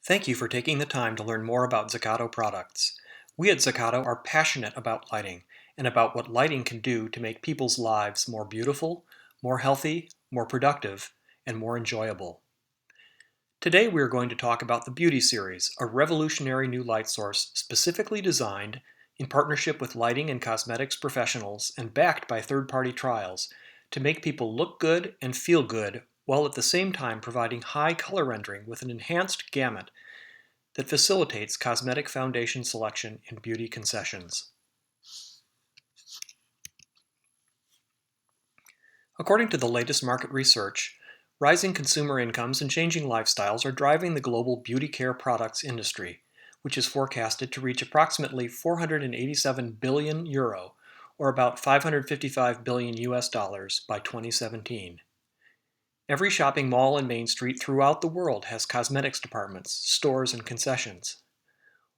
Thank you for taking the time to learn more about Xicato products. We at Xicato are passionate about lighting and about what lighting can do to make people's lives more beautiful, more healthy, more productive, and more enjoyable. Today we are going to talk about the Beauty Series, a revolutionary new light source specifically designed in partnership with lighting and cosmetics professionals and backed by third-party trials to make people look good and feel good while at the same time providing high color rendering with an enhanced gamut that facilitates cosmetic foundation selection and beauty concessions. According to the latest market research, rising consumer incomes and changing lifestyles are driving the global beauty care products industry, which is forecasted to reach approximately 487 billion euro, or about 555 billion US dollars by 2017. Every shopping mall and main street throughout the world has cosmetics departments, stores, and concessions.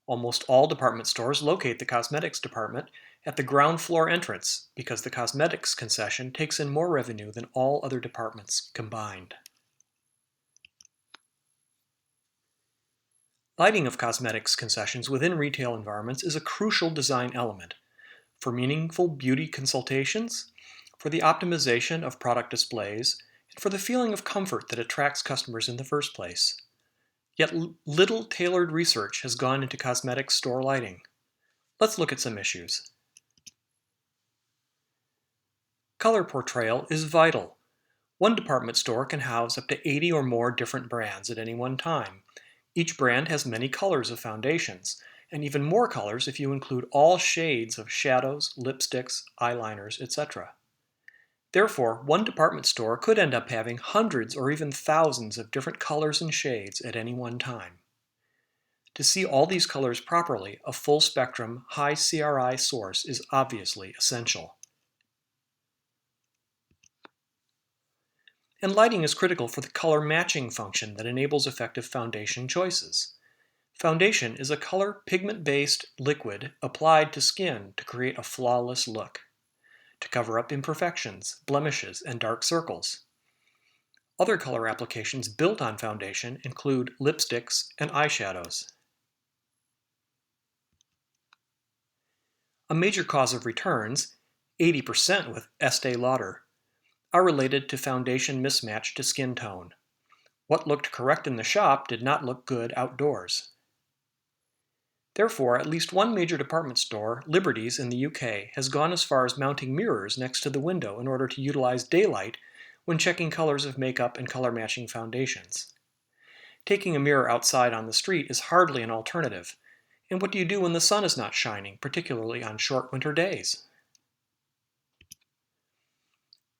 Almost all department stores locate the cosmetics department at the ground floor entrance because the cosmetics concession takes in more revenue than all other departments combined. Lighting of cosmetics concessions within retail environments is a crucial design element for meaningful beauty consultations, for the optimization of product displays, and for the feeling of comfort that attracts customers in the first place. Yet little tailored research has gone into cosmetics store lighting. Let's look at some issues. Color portrayal is vital. One department store can house up to 80 or more different brands at any one time. Each brand has many colors of foundations, and even more colors if you include all shades of shadows, lipsticks, eyeliners, etc. Therefore, one department store could end up having hundreds or even thousands of different colors and shades at any one time. To see all these colors properly, a full spectrum, high CRI source is obviously essential. And lighting is critical for the color matching function that enables effective foundation choices. Foundation is a color pigment-based liquid applied to skin to create a flawless look, to cover up imperfections, blemishes, and dark circles. Other color applications built on foundation include lipsticks and eyeshadows. A major cause of returns, 80% with Estee Lauder, are related to foundation mismatch to skin tone. What looked correct in the shop did not look good outdoors. Therefore, at least one major department store, Liberty's in the UK, has gone as far as mounting mirrors next to the window in order to utilize daylight when checking colors of makeup and color matching foundations. Taking a mirror outside on the street is hardly an alternative. And what do you do when the sun is not shining, particularly on short winter days?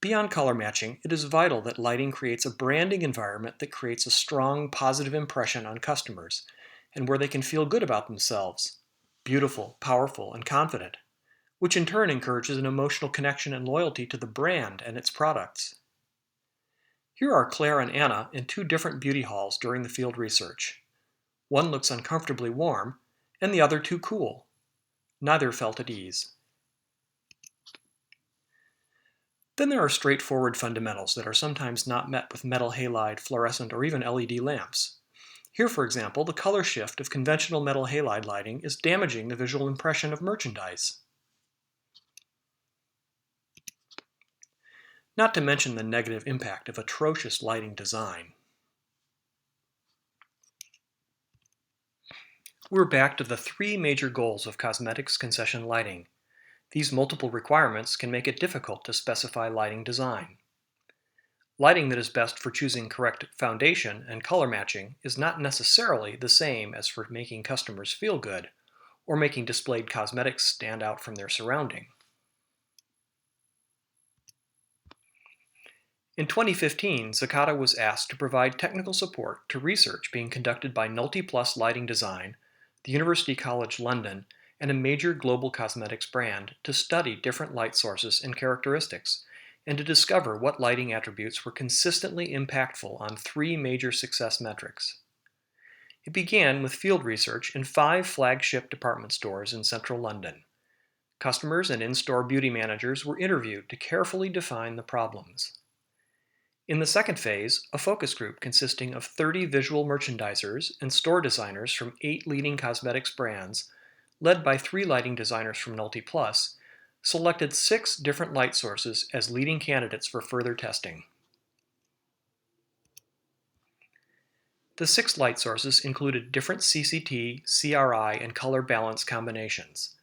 Beyond color matching, it is vital that lighting creates a branding environment that creates a strong, positive impression on customers, and where they can feel good about themselves, beautiful, powerful, and confident, which in turn encourages an emotional connection and loyalty to the brand and its products. Here are Claire and Anna in two different beauty halls during the field research. One looks uncomfortably warm, and the other too cool. Neither felt at ease. Then there are straightforward fundamentals that are sometimes not met with metal halide, fluorescent, or even LED lamps. Here, for example, the color shift of conventional metal halide lighting is damaging the visual impression of merchandise. Not to mention the negative impact of atrocious lighting design. We're back to the three major goals of cosmetics concession lighting. These multiple requirements can make it difficult to specify lighting design. Lighting that is best for choosing correct foundation and color matching is not necessarily the same as for making customers feel good or making displayed cosmetics stand out from their surrounding. In 2015, Xicato was asked to provide technical support to research being conducted by Nulti Plus Lighting Design, the University College London, and a major global cosmetics brand to study different light sources and characteristics, and to discover what lighting attributes were consistently impactful on three major success metrics. It began with field research in 5 flagship department stores in central London. Customers and in-store beauty managers were interviewed to carefully define the problems. In the second phase, a focus group consisting of 30 visual merchandisers and store designers from 8 leading cosmetics brands, led by 3 lighting designers from Nulti Plus, selected 6 different light sources as leading candidates for further testing. The 6 light sources included different CCT, CRI, and color balance combinations.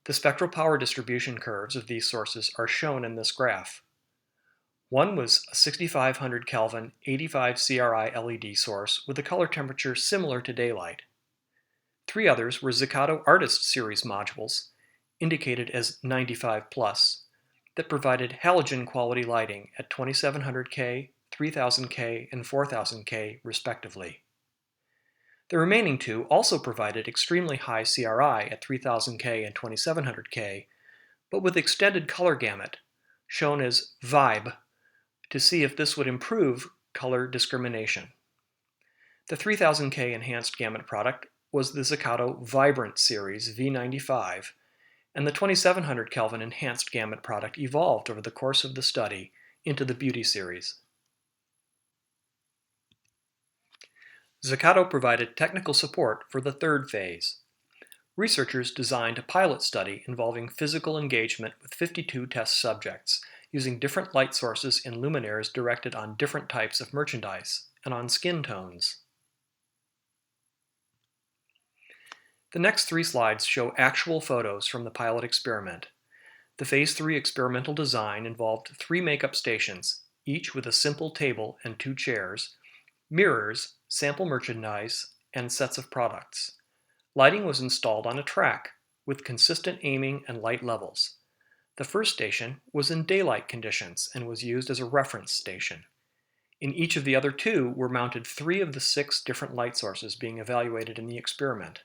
The spectral power distribution curves of these sources are shown in this graph. One was a 6500 Kelvin 85 CRI LED source with a color temperature similar to daylight. 3 others were Xicato Artist Series modules, indicated as 95 plus, that provided halogen quality lighting at 2700K, 3000K, and 4000K respectively. The remaining 2 also provided extremely high CRI at 3000K and 2700K, but with extended color gamut, shown as VIBE, to see if this would improve color discrimination. The 3000K enhanced gamut product was the Xicato Vibrant Series V95, and the 2700 Kelvin enhanced gamut product evolved over the course of the study into the Beauty Series. Xicato provided technical support for the third phase. Researchers designed a pilot study involving physical engagement with 52 test subjects, using different light sources and luminaires directed on different types of merchandise and on skin tones. The next 3 slides show actual photos from the pilot experiment. The Phase 3 experimental design involved 3 makeup stations, each with a simple table and 2 chairs, mirrors, sample merchandise, and sets of products. Lighting was installed on a track, with consistent aiming and light levels. The first station was in daylight conditions and was used as a reference station. In each of the other 2 were mounted 3 of the 6 different light sources being evaluated in the experiment.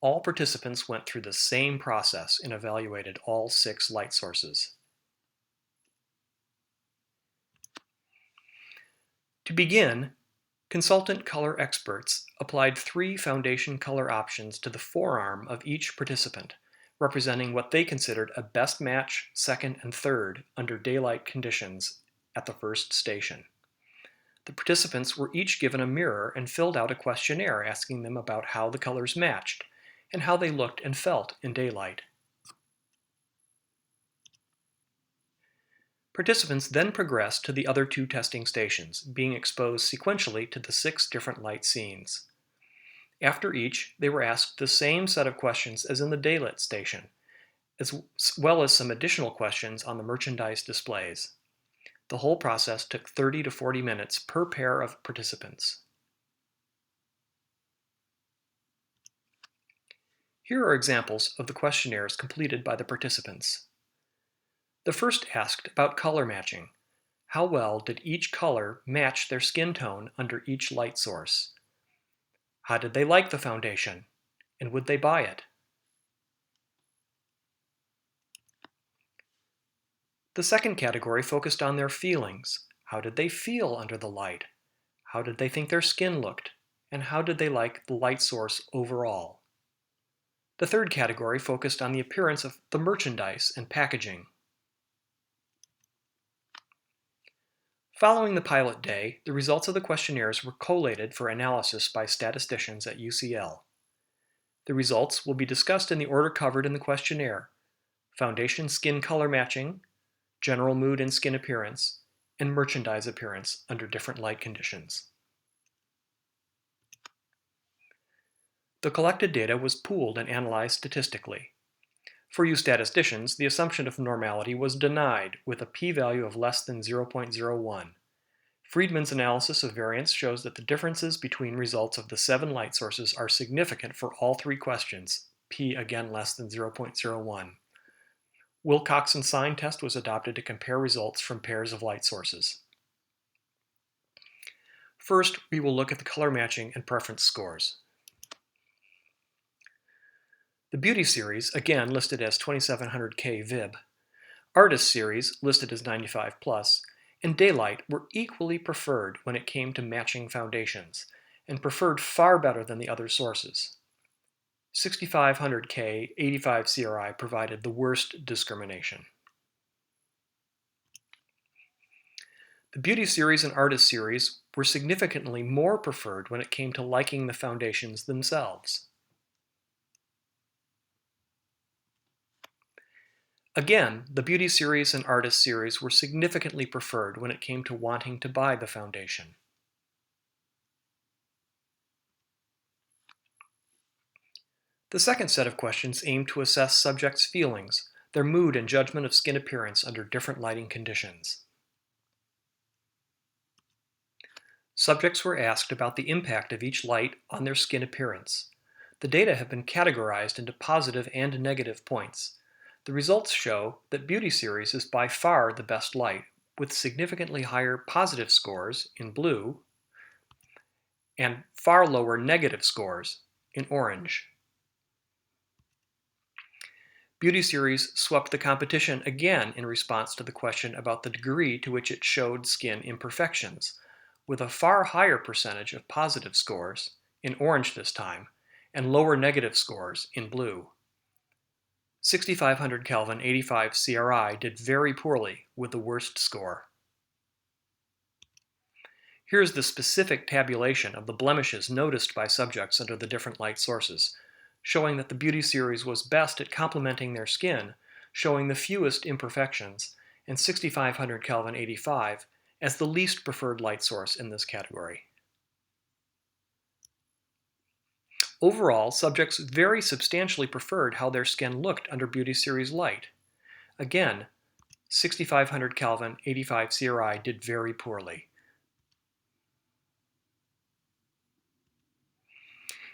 All participants went through the same process and evaluated all 6 light sources. To begin, consultant color experts applied 3 foundation color options to the forearm of each participant, representing what they considered a best match, second, and third under daylight conditions at the first station. The participants were each given a mirror and filled out a questionnaire asking them about how the colors matched and how they looked and felt in daylight. Participants then progressed to the other 2 testing stations, being exposed sequentially to the 6 different light scenes. After each, they were asked the same set of questions as in the daylit station, as well as some additional questions on the merchandise displays. The whole process took 30 to 40 minutes per pair of participants. Here are examples of the questionnaires completed by the participants. The first asked about color matching. How well did each color match their skin tone under each light source? How did they like the foundation? And would they buy it? The second category focused on their feelings. How did they feel under the light? How did they think their skin looked? And how did they like the light source overall? The third category focused on the appearance of the merchandise and packaging. Following the pilot day, the results of the questionnaires were collated for analysis by statisticians at UCL. The results will be discussed in the order covered in the questionnaire: foundation skin color matching, general mood and skin appearance, and merchandise appearance under different light conditions. The collected data was pooled and analyzed statistically. For you statisticians, the assumption of normality was denied with a p-value of less than 0.01. Friedman's analysis of variance shows that the differences between results of the 7 light sources are significant for all 3 questions, p again less than 0.01. Wilcoxon sign test was adopted to compare results from pairs of light sources. First, we will look at the color matching and preference scores. The Beauty Series, again listed as 2700K VIB, Artist Series, listed as 95 plus, and Daylight were equally preferred when it came to matching foundations, and preferred far better than the other sources. 6500K 85 CRI provided the worst discrimination. The Beauty Series and Artist Series were significantly more preferred when it came to liking the foundations themselves. Again, the Beauty Series and Artist Series were significantly preferred when it came to wanting to buy the foundation. The second set of questions aimed to assess subjects' feelings, their mood and judgment of skin appearance under different lighting conditions. Subjects were asked about the impact of each light on their skin appearance. The data have been categorized into positive and negative points. The results show that Beauty Series is by far the best light, with significantly higher positive scores in blue and far lower negative scores in orange. Beauty Series swept the competition again in response to the question about the degree to which it showed skin imperfections, with a far higher percentage of positive scores, in orange this time, and lower negative scores in blue. 6500 Kelvin 85 CRI did very poorly with the worst score. Here's the specific tabulation of the blemishes noticed by subjects under the different light sources, showing that the Beauty Series was best at complementing their skin, showing the fewest imperfections, and 6500 Kelvin 85 as the least preferred light source in this category. Overall, subjects very substantially preferred how their skin looked under Beauty Series light. Again, 6500 Kelvin 85 CRI did very poorly.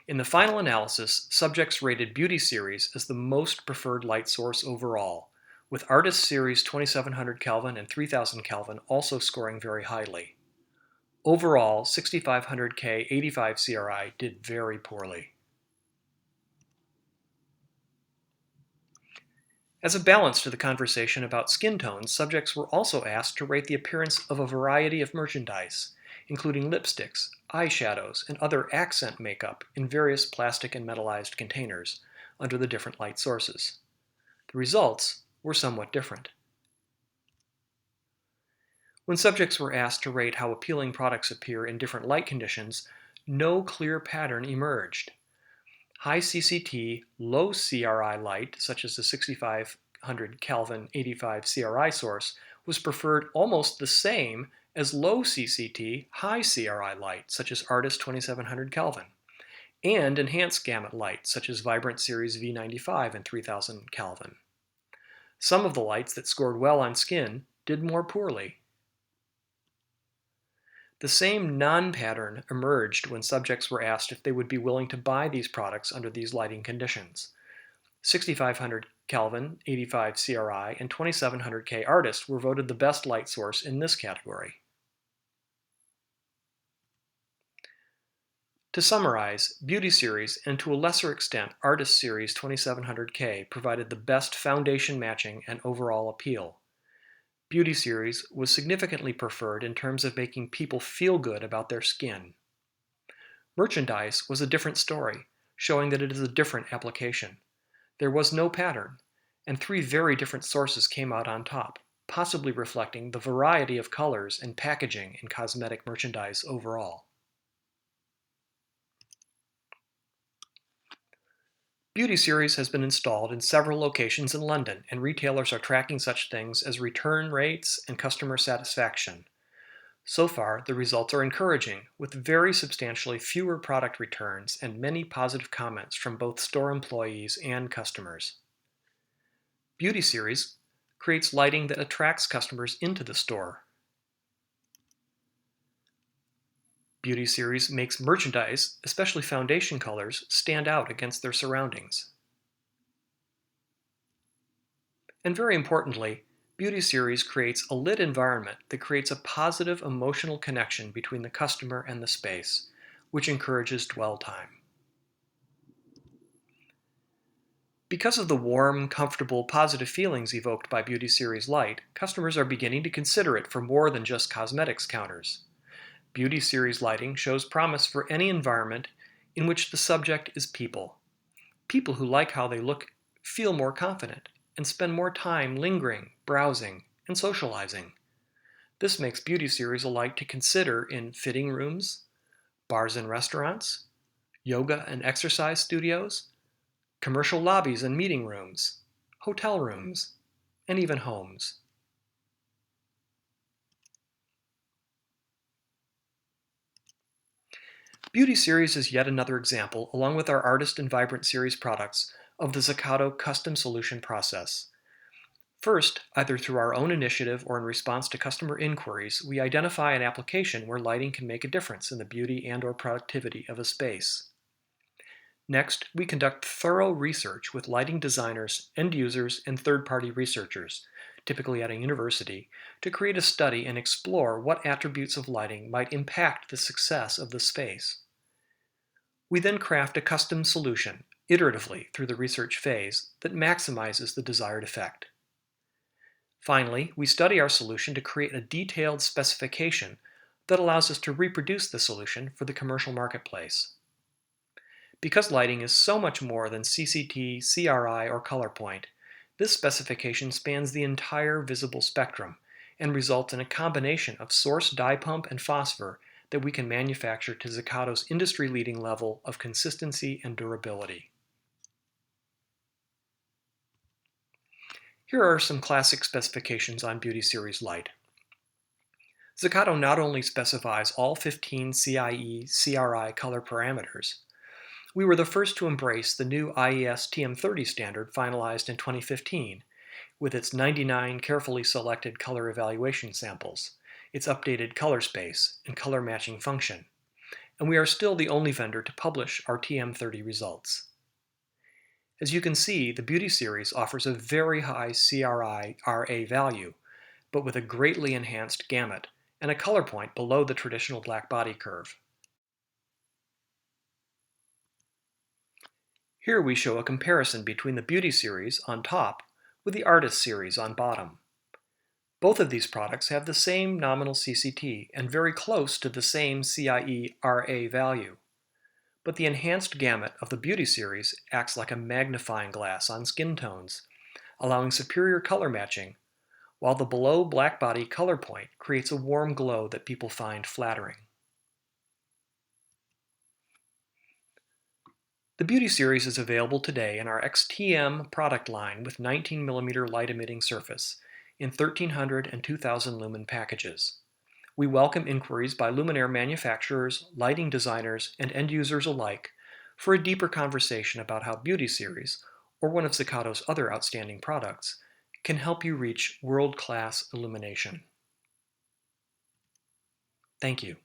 In the final analysis, subjects rated Beauty Series as the most preferred light source overall, with Artist Series 2700 Kelvin and 3000 Kelvin also scoring very highly. Overall, 6500K 85 CRI did very poorly. As a balance to the conversation about skin tones, subjects were also asked to rate the appearance of a variety of merchandise, including lipsticks, eyeshadows, and other accent makeup in various plastic and metallized containers under the different light sources. The results were somewhat different. When subjects were asked to rate how appealing products appear in different light conditions, no clear pattern emerged. High CCT, low CRI light, such as the 6500 Kelvin 85 CRI source, was preferred almost the same as low CCT, high CRI light, such as Artist 2700 Kelvin, and enhanced gamut light, such as Vibrant Series V95 and 3000 Kelvin. Some of the lights that scored well on skin did more poorly. The same non-pattern emerged when subjects were asked if they would be willing to buy these products under these lighting conditions. 6500 Kelvin 85 CRI and 2700K Artist were voted the best light source in this category. To summarize, Beauty Series and to a lesser extent Artist Series 2700K provided the best foundation matching and overall appeal. Beauty Series was significantly preferred in terms of making people feel good about their skin. Merchandise was a different story, showing that it is a different application. There was no pattern, and three very different sources came out on top, possibly reflecting the variety of colors and packaging in cosmetic merchandise overall. Beauty Series has been installed in several locations in London, and retailers are tracking such things as return rates and customer satisfaction. So far, the results are encouraging, with very substantially fewer product returns and many positive comments from both store employees and customers. Beauty Series creates lighting that attracts customers into the store. Beauty Series makes merchandise, especially foundation colors, stand out against their surroundings. And very importantly, Beauty Series creates a lit environment that creates a positive emotional connection between the customer and the space, which encourages dwell time. Because of the warm, comfortable, positive feelings evoked by Beauty Series light, customers are beginning to consider it for more than just cosmetics counters. Beauty Series lighting shows promise for any environment in which the subject is people. People who like how they look feel more confident and spend more time lingering, browsing, and socializing. This makes Beauty Series a light to consider in fitting rooms, bars and restaurants, yoga and exercise studios, commercial lobbies and meeting rooms, hotel rooms, and even homes. Beauty Series is yet another example, along with our Artist and Vibrant Series products, of the Xicato custom solution process. First, either through our own initiative or in response to customer inquiries, we identify an application where lighting can make a difference in the beauty and/or productivity of a space. Next, we conduct thorough research with lighting designers, end users, and third-party researchers, typically at a university, to create a study and explore what attributes of lighting might impact the success of the space. We then craft a custom solution, iteratively through the research phase, that maximizes the desired effect. Finally, we study our solution to create a detailed specification that allows us to reproduce the solution for the commercial marketplace. Because lighting is so much more than CCT, CRI, or color point, this specification spans the entire visible spectrum and results in a combination of source dye pump and phosphor that we can manufacture to Xicato's industry-leading level of consistency and durability. Here are some classic specifications on Beauty Series Light. Xicato not only specifies all 15 CIE, CRI color parameters, we were the first to embrace the new IES TM30 standard finalized in 2015, with its 99 carefully selected color evaluation samples, its updated color space, and color matching function, and we are still the only vendor to publish our TM30 results. As you can see, the Beauty Series offers a very high CRI-RA value, but with a greatly enhanced gamut and a color point below the traditional black body curve. Here we show a comparison between the Beauty Series on top with the Artist Series on bottom. Both of these products have the same nominal CCT and very close to the same CIE-RA value. But the enhanced gamut of the Beauty Series acts like a magnifying glass on skin tones, allowing superior color matching, while the below black body color point creates a warm glow that people find flattering. The Beauty Series is available today in our XTM product line with 19mm light-emitting surface in 1300 and 2000 lumen packages. We welcome inquiries by luminaire manufacturers, lighting designers, and end users alike for a deeper conversation about how Beauty Series, or one of Xicato's other outstanding products, can help you reach world-class illumination. Thank you.